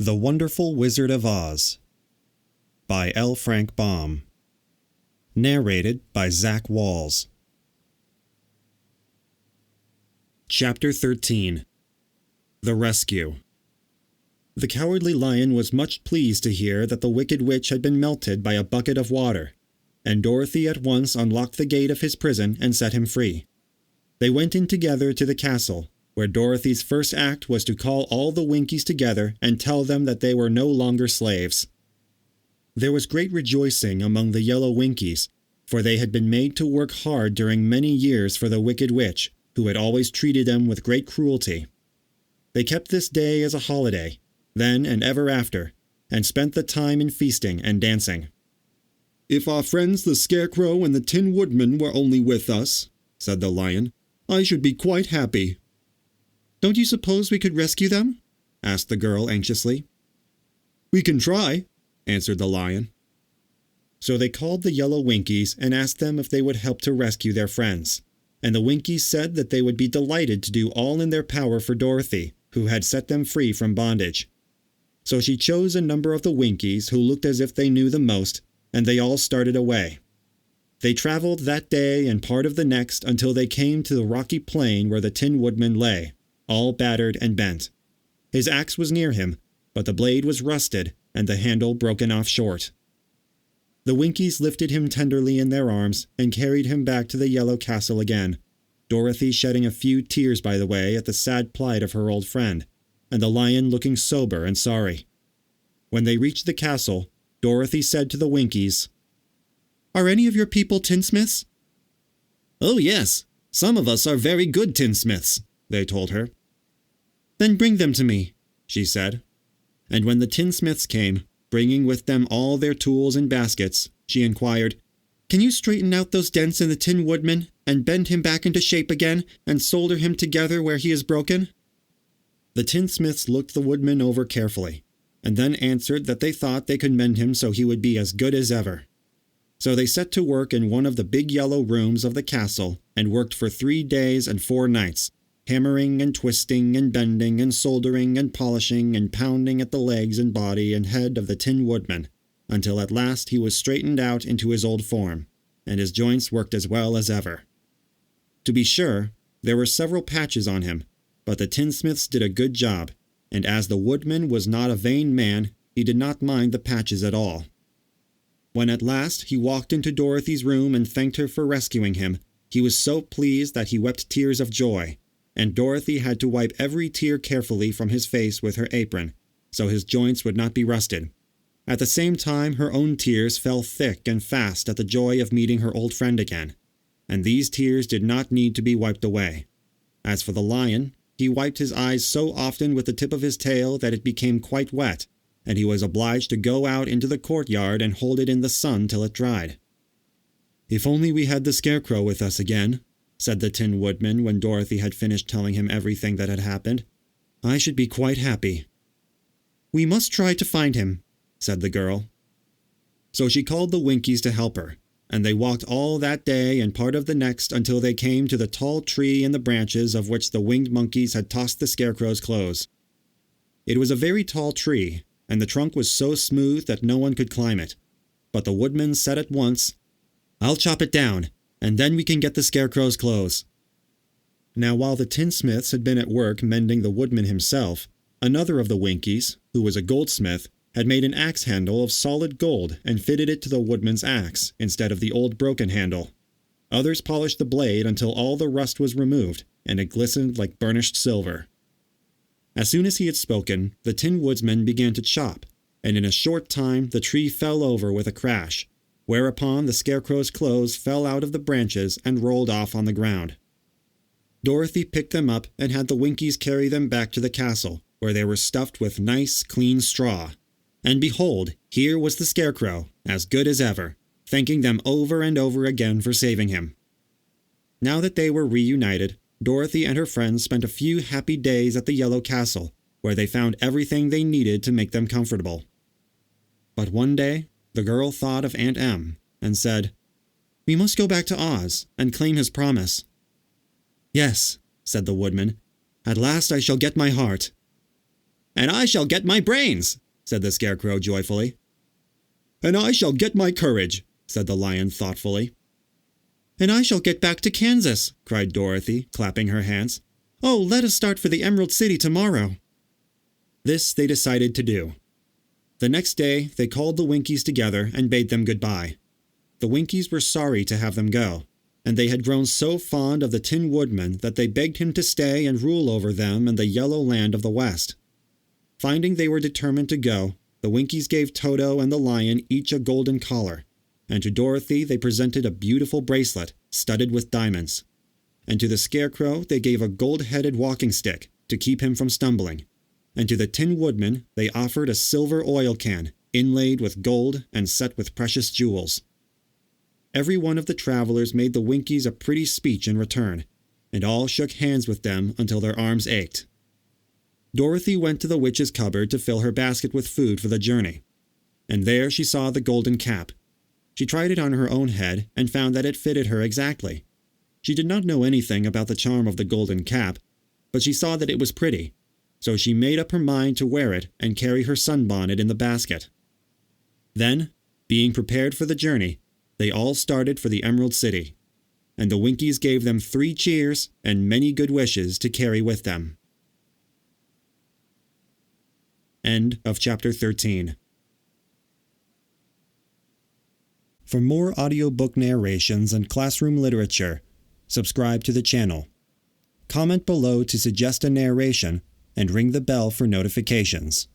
The Wonderful Wizard of Oz by L. Frank Baum. Narrated by Zach Walz. Chapter 13. The Rescue. The Cowardly Lion was much pleased to hear that the Wicked Witch had been melted by a bucket of water, and Dorothy at once unlocked the gate of his prison and set him free. They went in together to the castle, where Dorothy's first act was to call all the Winkies together and tell them that they were no longer slaves. There was great rejoicing among the yellow Winkies, for they had been made to work hard during many years for the Wicked Witch, who had always treated them with great cruelty. They kept this day as a holiday, then and ever after, and spent the time in feasting and dancing. "If our friends the Scarecrow and the Tin Woodman were only with us," said the Lion, "I should be quite happy." "Don't you suppose we could rescue them?" asked the girl anxiously. "We can try," answered the Lion. So they called the yellow Winkies and asked them if they would help to rescue their friends, and the Winkies said that they would be delighted to do all in their power for Dorothy, who had set them free from bondage. So she chose a number of the Winkies who looked as if they knew the most, and they all started away. They traveled that day and part of the next until they came to the rocky plain where the Tin Woodman lay, all battered and bent. His axe was near him, but the blade was rusted and the handle broken off short. The Winkies lifted him tenderly in their arms and carried him back to the yellow castle again, Dorothy shedding a few tears by the way at the sad plight of her old friend, and the Lion looking sober and sorry. When they reached the castle, Dorothy said to the Winkies, "Are any of your people tinsmiths?" "Oh yes, some of us are very good tinsmiths," they told her. "Then bring them to me," she said. And when the tinsmiths came, bringing with them all their tools and baskets, she inquired, "Can you straighten out those dents in the Tin Woodman, and bend him back into shape again, and solder him together where he is broken?" The tinsmiths looked the Woodman over carefully, and then answered that they thought they could mend him so he would be as good as ever. So they set to work in one of the big yellow rooms of the castle, and worked for 3 days and 4 nights, hammering and twisting and bending and soldering and polishing and pounding at the legs and body and head of the Tin Woodman, until at last he was straightened out into his old form, and his joints worked as well as ever. To be sure, there were several patches on him, but the tinsmiths did a good job, and as the Woodman was not a vain man, he did not mind the patches at all. When at last he walked into Dorothy's room and thanked her for rescuing him, he was so pleased that he wept tears of joy, and Dorothy had to wipe every tear carefully from his face with her apron, so his joints would not be rusted. At the same time her own tears fell thick and fast at the joy of meeting her old friend again, and these tears did not need to be wiped away. As for the Lion, he wiped his eyes so often with the tip of his tail that it became quite wet, and he was obliged to go out into the courtyard and hold it in the sun till it dried. "If only we had the Scarecrow with us again," said the Tin Woodman when Dorothy had finished telling him everything that had happened, "I should be quite happy." "We must try to find him," said the girl. So she called the Winkies to help her, and they walked all that day and part of the next until they came to the tall tree in the branches of which the winged monkeys had tossed the Scarecrow's clothes. It was a very tall tree, and the trunk was so smooth that no one could climb it. But the Woodman said at once, "I'll chop it down, and then we can get the Scarecrow's clothes." Now while the tinsmiths had been at work mending the Woodman himself, another of the Winkies, who was a goldsmith, had made an axe handle of solid gold and fitted it to the Woodman's axe instead of the old broken handle. Others polished the blade until all the rust was removed, and it glistened like burnished silver. As soon as he had spoken, the Tin Woodman began to chop, and in a short time the tree fell over with a crash, whereupon the Scarecrow's clothes fell out of the branches and rolled off on the ground. Dorothy picked them up and had the Winkies carry them back to the castle, where they were stuffed with nice, clean straw. And behold, here was the Scarecrow, as good as ever, thanking them over and over again for saving him. Now that they were reunited, Dorothy and her friends spent a few happy days at the Yellow Castle, where they found everything they needed to make them comfortable. But one day, the girl thought of Aunt Em, and said, "We must go back to Oz, and claim his promise." "Yes," said the Woodman, "at last I shall get my heart." "And I shall get my brains," said the Scarecrow joyfully. "And I shall get my courage," said the Lion thoughtfully. "And I shall get back to Kansas," cried Dorothy, clapping her hands. "Oh, let us start for the Emerald City tomorrow." This they decided to do. The next day, they called the Winkies together and bade them goodbye. The Winkies were sorry to have them go, and they had grown so fond of the Tin Woodman that they begged him to stay and rule over them in the yellow land of the West. Finding they were determined to go, the Winkies gave Toto and the Lion each a golden collar, and to Dorothy they presented a beautiful bracelet studded with diamonds. And to the Scarecrow they gave a gold-headed walking stick to keep him from stumbling. And to the Tin Woodman they offered a silver oil can inlaid with gold and set with precious jewels. Every one of the travelers made the Winkies a pretty speech in return, and all shook hands with them until their arms ached. Dorothy went to the witch's cupboard to fill her basket with food for the journey, and there she saw the golden cap. She tried it on her own head and found that it fitted her exactly. She did not know anything about the charm of the golden cap, but she saw that it was pretty, so she made up her mind to wear it and carry her sunbonnet in the basket. Then, being prepared for the journey, they all started for the Emerald City, and the Winkies gave them 3 cheers and many good wishes to carry with them. End of Chapter 13. For more audiobook narrations and classroom literature, subscribe to the channel. Comment below to suggest a narration and ring the bell for notifications.